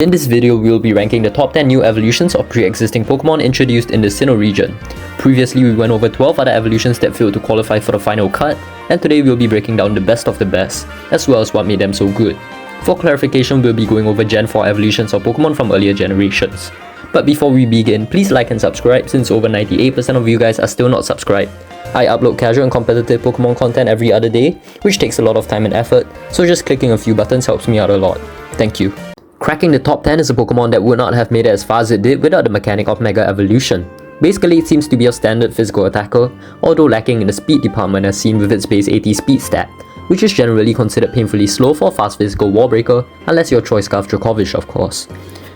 In this video, we will be ranking the top 10 new evolutions of pre-existing Pokemon introduced in the Sinnoh region. Previously, we went over 12 other evolutions that failed to qualify for the final cut, and today we'll be breaking down the best of the best, as well as what made them so good. For clarification, we'll be going over Gen 4 evolutions of Pokemon from earlier generations. But before we begin, please like and subscribe since over 98% of you guys are still not subscribed. I upload casual and competitive Pokemon content every other day, which takes a lot of time and effort, so just clicking a few buttons helps me out a lot. Thank you. Cracking the top 10 is a Pokemon that would not have made it as far as it did without the mechanic of Mega Evolution. Basically, it seems to be a standard physical attacker, although lacking in the speed department as seen with its base 80 speed stat, which is generally considered painfully slow for a fast physical wall breaker, unless you're Choice Scarf Dracovish of course.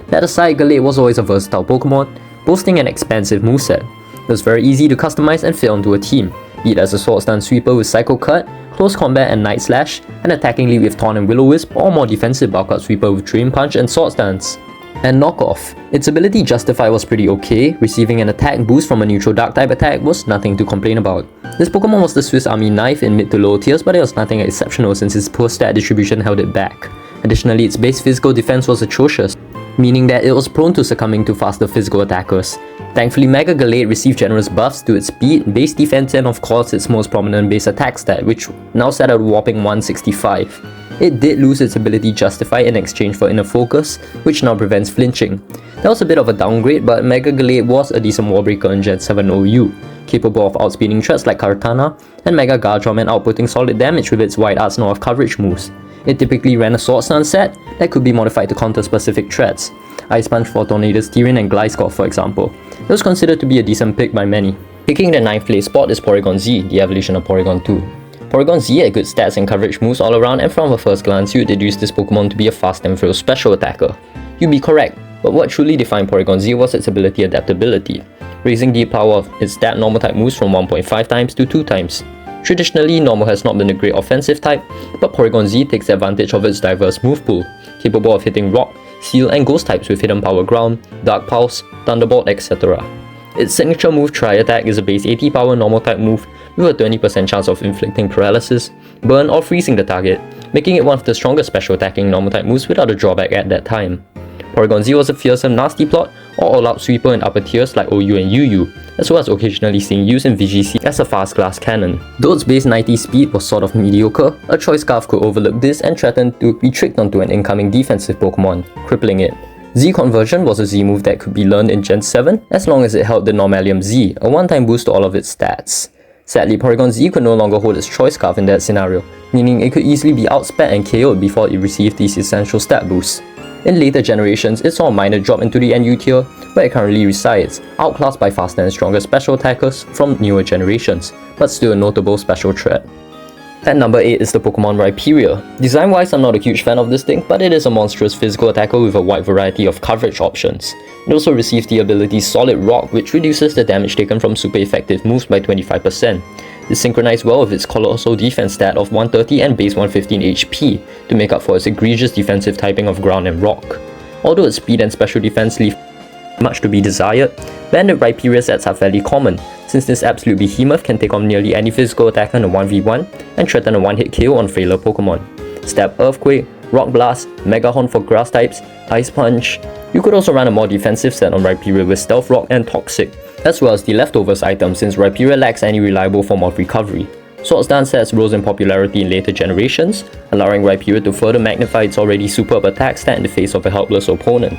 That aside, Gallade was always a versatile Pokemon, boasting an expansive moveset. It was very easy to customize and fit onto a team, be it as a Swords Dance Sweeper with Psycho Cut, Close Combat and Night Slash, and attackingly with Taunt and Will-O-Wisp, or more defensive Bulk Up Sweeper with Drain Punch and Swords Dance. And Knockoff. Its ability Justify was pretty okay, receiving an attack boost from a neutral Dark type attack was nothing to complain about. This Pokemon was the Swiss Army knife in mid to low tiers, but it was nothing exceptional since its poor stat distribution held it back. Additionally, its base physical defense was atrocious, meaning that it was prone to succumbing to faster physical attackers. Thankfully, Mega Gallade received generous buffs to its speed, base defense and of course its most prominent base attack stat, which now sat at a whopping 165. It did lose its ability Justify in exchange for Inner Focus, which now prevents flinching. That was a bit of a downgrade, but Mega Gallade was a decent wall breaker in Gen 7 OU, capable of outspeeding threats like Kartana, and Mega Garchomp and outputting solid damage with its wide arsenal of coverage moves. It typically ran a Swords Dance set that could be modified to counter specific threats, Ice Punch for Tornadus Tyrian and Gliscor for example. It was considered to be a decent pick by many. Picking the 9th place spot is Porygon-Z, the evolution of Porygon-2. Porygon-Z had good stats and coverage moves all around, and from a first glance you'd deduce this Pokemon to be a fast and frail special attacker. You'd be correct, but what truly defined Porygon-Z was its ability adaptability, raising the power of its stat normal type moves from 1.5 times to 2 times. Traditionally, normal has not been a great offensive type, but Porygon-Z takes advantage of its diverse move pool, capable of hitting rock, steel and ghost types with hidden power ground, dark pulse, thunderbolt, etc. Its signature move Tri-Attack is a base 80 power normal type move with a 20% chance of inflicting paralysis, burn or freezing the target, making it one of the strongest special attacking normal type moves without a drawback at that time. Porygon-Z was a fearsome nasty plot or all-out sweeper in upper tiers like OU and UU, as well as occasionally seeing use in VGC as a fast glass cannon. Though its base 90 speed was sort of mediocre, a Choice Scarf could overlook this and threaten to be tricked onto an incoming defensive Pokemon, crippling it. Z Conversion was a Z move that could be learned in Gen 7 as long as it held the Normalium Z, a one-time boost to all of its stats. Sadly, Porygon-Z could no longer hold its Choice Scarf in that scenario, meaning it could easily be outspat and KO'd before it received these essential stat boosts. In later generations, it saw a minor drop into the NU tier, where it currently resides, outclassed by faster and stronger special attackers from newer generations, but still a notable special threat. At number 8 is the Pokemon Rhyperior. Design-wise, I'm not a huge fan of this thing, but it is a monstrous physical attacker with a wide variety of coverage options. It also receives the ability Solid Rock, which reduces the damage taken from super effective moves by 25%. It synchronized well with its colossal defense stat of 130 and base 115 HP to make up for its egregious defensive typing of ground and rock. Although its speed and special defense leave much to be desired, banded Rhyperior sets are fairly common, since this absolute behemoth can take on nearly any physical attacker in a 1v1 and threaten a one-hit KO on frailer Pokemon. Stab Earthquake, Rock Blast, Mega Horn for grass types, Ice Punch. You could also run a more defensive set on Rhyperior with Stealth Rock and Toxic, as well as the leftovers item since Rhyperior lacks any reliable form of recovery. Swords Dance sets rose in popularity in later generations, allowing Rhyperior to further magnify its already superb attack stat in the face of a helpless opponent.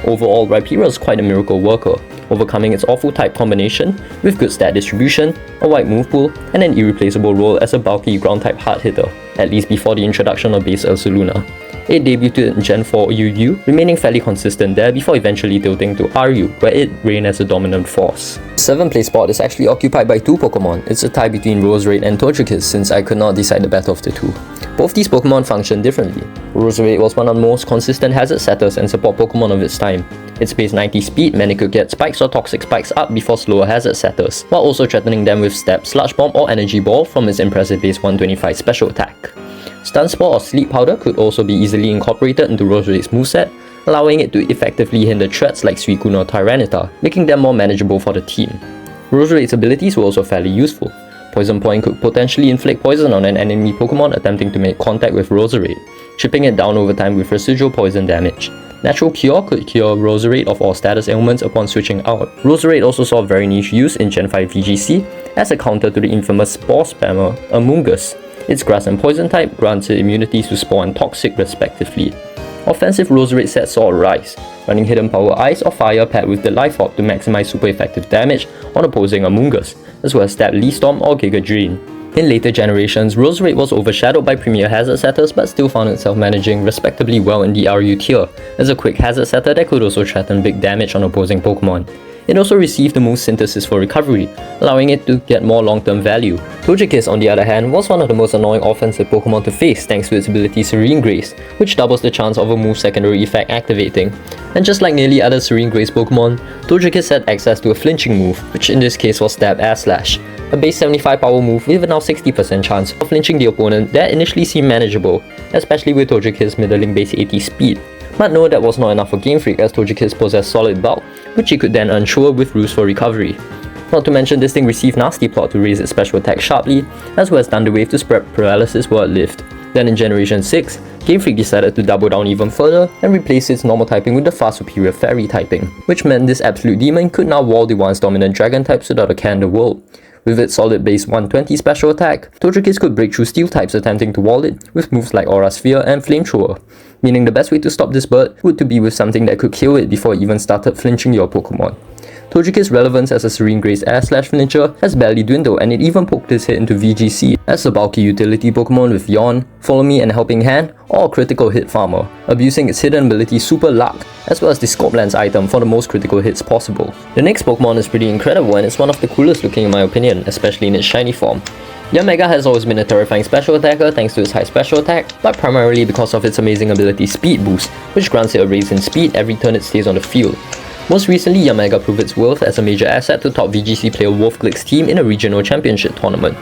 Overall, Rhyperior is quite a miracle worker, overcoming its awful type combination with good stat distribution, a wide move pool, and an irreplaceable role as a bulky ground-type hard hitter, at least before the introduction of base Ursaluna. It debuted in Gen 4 UU, remaining fairly consistent there before eventually tilting to RU, where it reigned as a dominant force. The 7th place spot is actually occupied by two Pokemon. It's a tie between Roserade and Togekiss since I could not decide the better of the two. Both these Pokemon function differently. Roserade was one of the most consistent hazard setters and support Pokemon of its time. Its base 90 speed meant it could get spikes or toxic spikes up before slower hazard setters, while also threatening them with Step, Sludge Bomb or Energy Ball from its impressive base 125 special attack. Stun Spore or Sleep Powder could also be easily incorporated into Roserade's moveset, allowing it to effectively hinder threats like Suicune or Tyranitar, making them more manageable for the team. Roserade's abilities were also fairly useful. Poison Point could potentially inflict poison on an enemy Pokemon attempting to make contact with Roserade, chipping it down over time with residual poison damage. Natural Cure could cure Roserade of all status ailments upon switching out. Roserade also saw very niche use in Gen 5 VGC as a counter to the infamous Spore Spammer, Amoonguss. Its Grass and Poison type granted immunities to Spore and Toxic respectively. Offensive Roserade sets saw a rise, running Hidden Power Ice or Fire paired with the Life Orb to maximize super effective damage on opposing Amoonguss, as well as stab Leaf Storm or Giga Drain. In later generations, Roserade was overshadowed by premier hazard setters but still found itself managing respectably well in the RU tier, as a quick hazard setter that could also threaten big damage on opposing Pokemon. It also received the move Synthesis for recovery, allowing it to get more long-term value. Togekiss, on the other hand, was one of the most annoying offensive Pokemon to face thanks to its ability Serene Grace, which doubles the chance of a move secondary effect activating. And just like nearly other Serene Grace Pokemon, Togekiss had access to a flinching move, which in this case was Stab Air Slash, a base 75 power move with a now 60% chance of flinching the opponent that initially seemed manageable, especially with Togekiss middling base 80 speed. But no, that was not enough for Game Freak as Togekiss possessed solid bulk, which he could then unsure with Roost for recovery. Not to mention this thing received Nasty Plot to raise its special attack sharply, as well as Thunder Wave to spread paralysis while it lived. Then in Generation 6, Game Freak decided to double down even further and replace its normal typing with the far superior Fairy typing, which meant this absolute demon could now wall the once dominant Dragon types without a care in the world. With its solid base 120 special attack, Togekiss could break through steel types attempting to wall it with moves like Aura Sphere and Flamethrower, meaning the best way to stop this bird would to be with something that could kill it before it even started flinching your Pokemon. Togekiss' relevance as a Serene Grace Air Slash flincher has barely dwindled, and it even poked its head into VGC as a bulky utility Pokemon with Yawn, Follow Me and Helping Hand, or a critical hit farmer, abusing its hidden ability Super Luck, as well as the Scope Lens item for the most critical hits possible. The next Pokemon is pretty incredible and it's one of the coolest looking in my opinion, especially in its shiny form. Yanmega has always been a terrifying special attacker thanks to its high special attack, but primarily because of its amazing ability Speed Boost, which grants it a raise in speed every turn it stays on the field. Most recently, Yanmega proved its worth as a major asset to top VGC player Wolfglick's team in a regional championship tournament.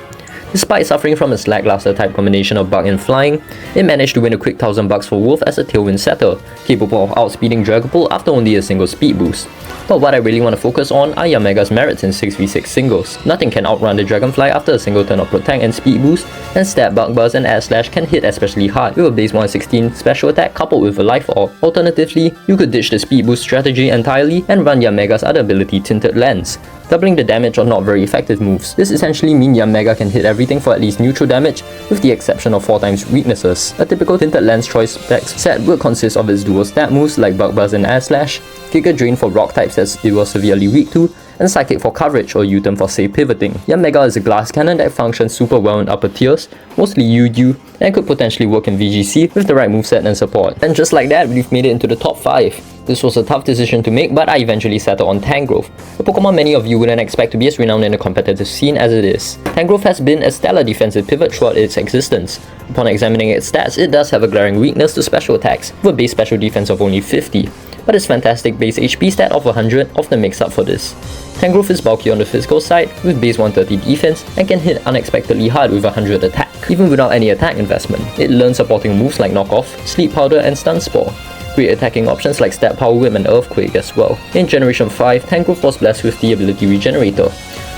Despite suffering from its lackluster type combination of Bug and Flying, it managed to win a quick 1000 bucks for Wolf as a Tailwind setter, capable of outspeeding Dragapult after only a single speed boost. But what I really want to focus on are Yanmega's merits in 6v6 singles. Nothing can outrun the Dragonfly after a single turn of Protect and Speed Boost, and Stab, Bug Buzz and Air Slash can hit especially hard with a base 116 special attack coupled with a Life Orb. Alternatively, you could ditch the Speed Boost strategy entirely and run Yanmega's other ability Tinted Lens, doubling the damage on not very effective moves. This essentially means Yanmega can hit everything for at least neutral damage, with the exception of 4 times weaknesses. A typical Tinted Lens choice specs set would consist of its dual stat moves like Bug Buzz and Air Slash, Giga Drain for rock types as it was severely weak to, and Psychic for coverage or U-turn for safe pivoting. Yanmega is a glass cannon that functions super well in upper tiers, mostly UU, and could potentially work in VGC with the right moveset and support. And just like that, we've made it into the top 5. This was a tough decision to make, but I eventually settled on Tangrowth, a Pokemon many of you wouldn't expect to be as renowned in the competitive scene as it is. Tangrowth has been a stellar defensive pivot throughout its existence. Upon examining its stats, it does have a glaring weakness to special attacks, with a base special defense of only 50, but its fantastic base HP stat of 100 often makes up for this. Tangrowth is bulky on the physical side, with base 130 defense, and can hit unexpectedly hard with 100 attack, even without any attack investment. It learns supporting moves like Knock Off, Sleep Powder and Stun Spore. Great attacking options like Stab, Power Whip and Earthquake as well. In Generation 5, Tangrowth was blessed with the ability Regenerator,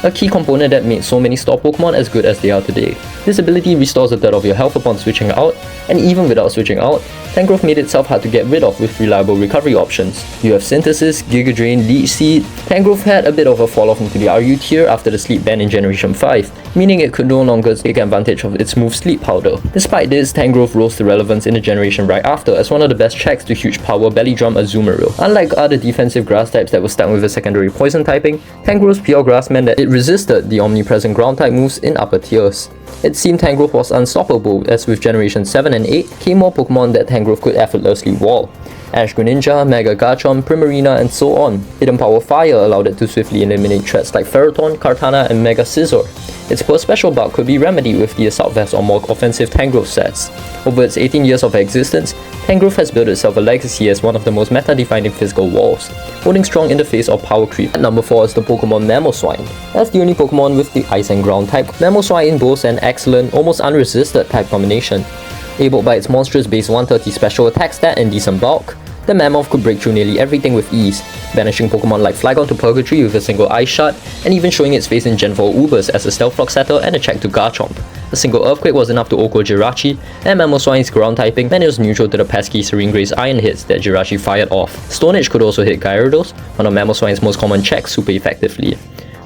a key component that made so many store Pokemon as good as they are today. This ability restores a third of your health upon switching out, and even without switching out, Tangrowth made itself hard to get rid of with reliable recovery options. You have Synthesis, Giga Drain, Leech Seed. Tangrowth had a bit of a fall off into the RU tier after the Sleep ban in Generation 5, meaning it could no longer take advantage of its move Sleep Powder. Despite this, Tangrowth rose to relevance in the generation right after as one of the best checks to huge power Belly Drum Azumarill. Unlike other defensive grass types that were stuck with a secondary poison typing, Tangrowth's pure grass meant that it resisted the omnipresent ground type moves in upper tiers. It seemed Tangrowth was unstoppable, as with Generation 7 and 8 came more Pokemon that Tangrowth could effortlessly wall. Ash Greninja, Mega Garchomp, Primarina and so on. Hidden Power Fire allowed it to swiftly eliminate threats like Ferrothorn, Kartana and Mega Scizor. Its poor special bulk could be remedied with the Assault Vest or more offensive Tangrowth sets. Over its 18 years of existence, Tangrowth has built itself a legacy as one of the most meta-defining physical walls, holding strong in the face of power creep. At number 4 is the Pokemon Mamoswine. As the only Pokemon with the Ice and Ground type, Mamoswine boasts an excellent, almost unresisted type combination. Abled by its monstrous base 130 special attack stat and decent bulk, the Mammoth could break through nearly everything with ease, banishing Pokemon like Flygon to Purgatory with a single Ice Shot, and even showing its face in Gen 4 Ubers as a Stealth Rock setter and a check to Garchomp. A single Earthquake was enough to OHKO Jirachi, and Mamoswine's ground typing meant it was neutral to the pesky Serene Gray's iron hits that Jirachi fired off. Stone Edge could also hit Gyarados, one of Mamoswine's most common checks, super effectively.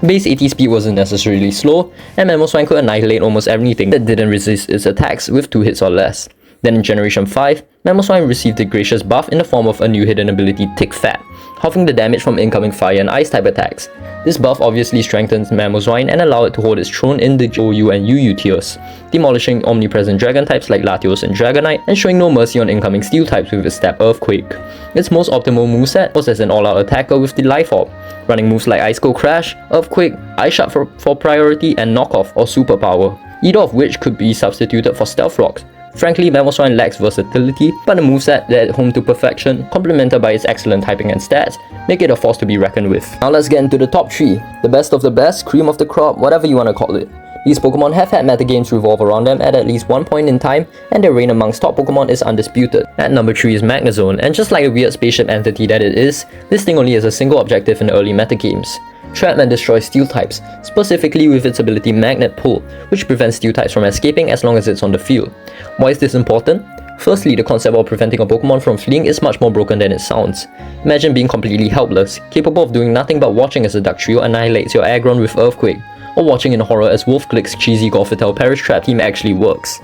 Base 80 speed wasn't necessarily slow, and Mamoswine could annihilate almost anything that didn't resist its attacks with 2 hits or less. Then in Generation 5, Mamoswine received a gracious buff in the form of a new hidden ability Tick Fat, halving the damage from incoming fire and ice type attacks. This buff obviously strengthens Mamoswine and allowed it to hold its throne in the OU and UU tiers, demolishing omnipresent dragon types like Latios and Dragonite and showing no mercy on incoming steel types with its Step Earthquake. Its most optimal moveset was as an all-out attacker with the Life Orb, running moves like Ice Cold Crash, Earthquake, Ice Shot for priority, and Knockoff or Superpower, either of which could be substituted for Stealth Rocks. Frankly, Mamoswine lacks versatility, but the moveset led home to perfection, complemented by its excellent typing and stats, make it a force to be reckoned with. Now let's get into the top 3. The best of the best, cream of the crop, whatever you want to call it. These Pokemon have had metagames revolve around them at least one point in time, and their reign amongst top Pokemon is undisputed. At number 3 is Magnezone, and just like a weird spaceship entity that it is, this thing only has a single objective in the early metagames: trap and destroy steel types, specifically with its ability Magnet Pull, which prevents steel types from escaping as long as it's on the field. Why is this important? Firstly, the concept of preventing a Pokemon from fleeing is much more broken than it sounds. Imagine being completely helpless, capable of doing nothing but watching as a Dugtrio annihilates your Aggron with Earthquake, or watching in horror as Wolfglick's cheesy Gothitelle Perish Trap team actually works.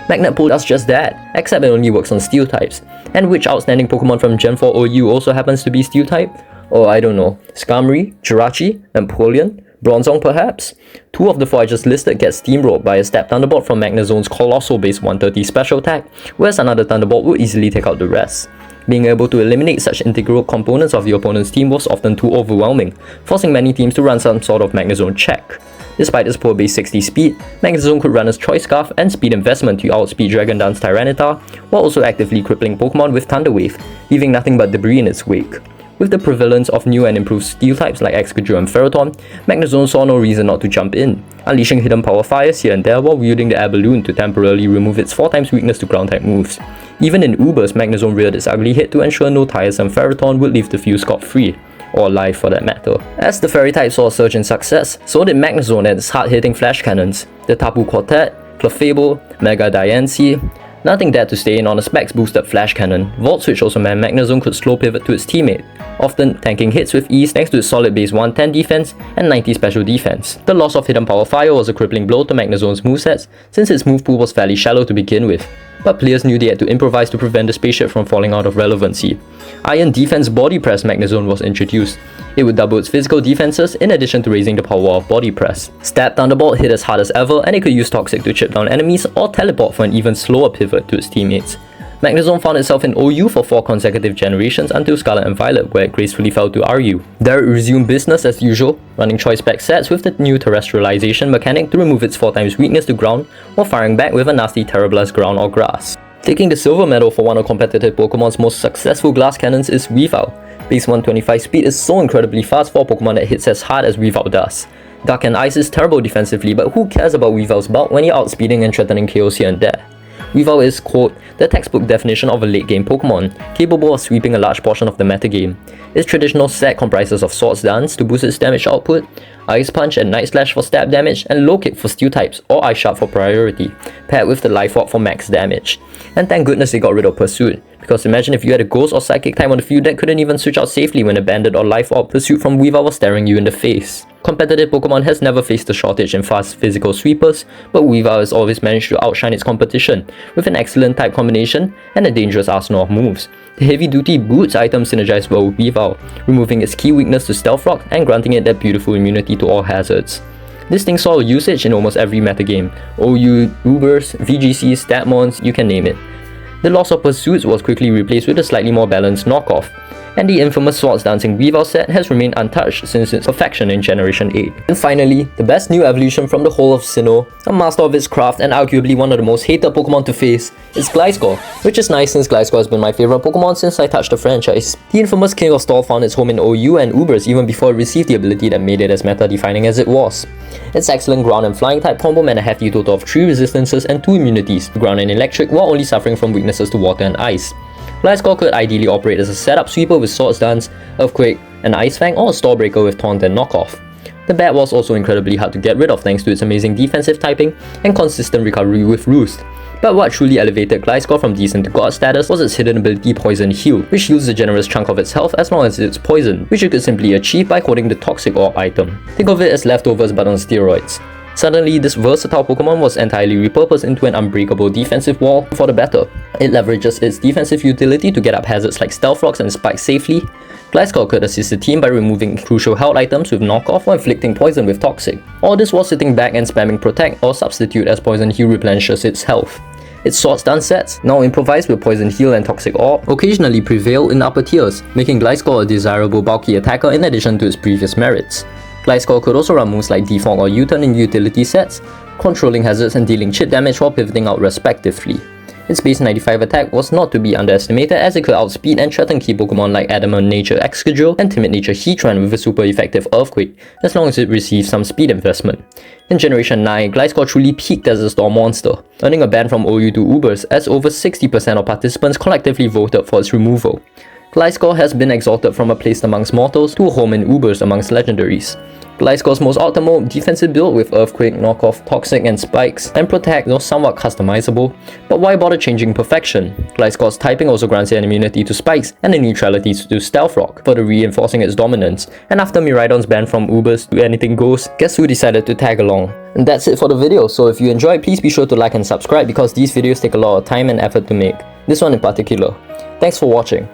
Magnet Pull does just that, except it only works on steel types. And which outstanding Pokemon from Gen 4 OU also happens to be steel type? Oh, I don't know. Skarmory, Jirachi, Empoleon, Bronzong perhaps? 2 of the 4 I just listed get steamrolled by a Step Thunderbolt from Magnezone's Colossal base 130 special attack, whereas another Thunderbolt would easily take out the rest. Being able to eliminate such integral components of the opponent's team was often too overwhelming, forcing many teams to run some sort of Magnezone check. Despite its poor base 60 speed, Magnezone could run as Choice Scarf and Speed Investment to outspeed Dragon Dance Tyranitar, while also actively crippling Pokemon with Thunder Wave, leaving nothing but debris in its wake. With the prevalence of new and improved steel types like Excadrill and Ferrothorn, Magnezone saw no reason not to jump in, unleashing hidden power fires here and there while wielding the Air Balloon to temporarily remove its 4x weakness to ground type moves. Even in Ubers, Magnezone reared its ugly head to ensure no tiresome Ferrothorn would leave the field scot-free, or alive for that matter. As the Fairy type saw a surge in success, so did Magnezone and its hard-hitting flash cannons, the Tapu Quartet, Clefable, Mega Diancie. Nothing dared to stay in on a specs boosted flash cannon. Volt Switch also meant Magnezone could slow pivot to its teammate, often tanking hits with ease thanks to its solid base 110 defense and 90 special defense. The loss of Hidden Power Fire was a crippling blow to Magnezone's movesets since its move pool was fairly shallow to begin with, but players knew they had to improvise to prevent the spaceship from falling out of relevancy. Iron Defense Body Press Magnezone was introduced. It would double its physical defenses in addition to raising the power of Body Press. Stab Thunderbolt hit as hard as ever, and it could use Toxic to chip down enemies or teleport for an even slower pivot to its teammates. Magnezone found itself in OU for 4 consecutive generations until Scarlet and Violet, where it gracefully fell to RU. There it resumed business as usual, running choice spec sets with the new terrestrialization mechanic to remove its 4x weakness to ground, while firing back with a nasty Terra Blast ground or grass. Taking the silver medal for one of competitive Pokemon's most successful glass cannons is Weavile. Base 125 speed is so incredibly fast for a Pokemon that hits as hard as Weavile does. Dark and Ice is terrible defensively, but who cares about Weavile's bulk when you're outspeeding and threatening KOs here and there? Weavile is, quote, the textbook definition of a late game Pokemon, capable of sweeping a large portion of the metagame. Its traditional set comprises of Swords Dance to boost its damage output, Ice Punch and Night Slash for stab damage, and Low Kick for steel types or Ice Shot for priority, paired with the Life Orb for max damage. And thank goodness they got rid of Pursuit, because imagine if you had a Ghost or Psychic type on the field that couldn't even switch out safely when a Bandit or Life Orb Pursuit from Weavile was staring you in the face. Competitive Pokemon has never faced a shortage in fast physical sweepers, but Weavile has always managed to outshine its competition, with an excellent type combination and a dangerous arsenal of moves. The heavy-duty Boots item synergized well with Weavile, removing its key weakness to Stealth Rock and granting it that beautiful immunity to all hazards. This thing saw usage in almost every metagame: OU, Ubers, VGCs, Statmons, you can name it. The loss of Pursuits was quickly replaced with a slightly more balanced knockoff, and the infamous Swords Dancing Weavile set has remained untouched since its perfection in Generation 8. And finally, the best new evolution from the whole of Sinnoh, a master of its craft and arguably one of the most hated Pokemon to face, is Gliscor, which is nice since Gliscor has been my favourite Pokemon since I touched the franchise. The infamous King of Stall found its home in OU and Ubers even before it received the ability that made it as meta-defining as it was. Its excellent ground and flying type combo meant a hefty total of 3 resistances and 2 immunities to ground and electric, while only suffering from weaknesses to water and ice. Gliscor could ideally operate as a setup sweeper with Swords Dance, Earthquake, and Ice Fang, or a Stormbreaker with Taunt and Knockoff. The bat was also incredibly hard to get rid of thanks to its amazing defensive typing and consistent recovery with Roost. But what truly elevated Gliscor from decent to god status was its hidden ability Poison Heal, which yields a generous chunk of its health as long as it's poison, which you could simply achieve by holding the Toxic Orb item. Think of it as leftovers but on steroids. Suddenly, this versatile Pokemon was entirely repurposed into an unbreakable defensive wall for the better. It leverages its defensive utility to get up hazards like Stealth Rocks and Spikes safely. Gliscor could assist the team by removing crucial health items with Knockoff or inflicting poison with Toxic. All this while sitting back and spamming Protect or Substitute as Poison Heal replenishes its health. Its Swords Dance sets, now improvised with Poison Heal and Toxic Orb, occasionally prevail in upper tiers, making Gliscor a desirable bulky attacker in addition to its previous merits. Gliscor could also run moves like Defog or U-Turn in utility sets, controlling hazards and dealing chip damage while pivoting out respectively. Its base 95 attack was not to be underestimated as it could outspeed and threaten key Pokemon like Adamant Nature Excadrill and Timid Nature Heatran with a super effective Earthquake, as long as it receives some speed investment. In Generation 9, Gliscor truly peaked as a storm monster, earning a ban from OU to Ubers as over 60% of participants collectively voted for its removal. Gliscor has been exalted from a place amongst mortals to a home in Ubers amongst legendaries. Gliscor's most optimal defensive build with Earthquake, Knockoff, Toxic and Spikes, and Protect was somewhat customizable, but why bother changing perfection? Gliscor's typing also grants it an immunity to Spikes and a neutrality to Stealth Rock, further reinforcing its dominance, and after Miraidon's ban from Ubers to Anything Goes, guess who decided to tag along? And that's it for the video, so if you enjoyed, please be sure to like and subscribe because these videos take a lot of time and effort to make, this one in particular. Thanks for watching.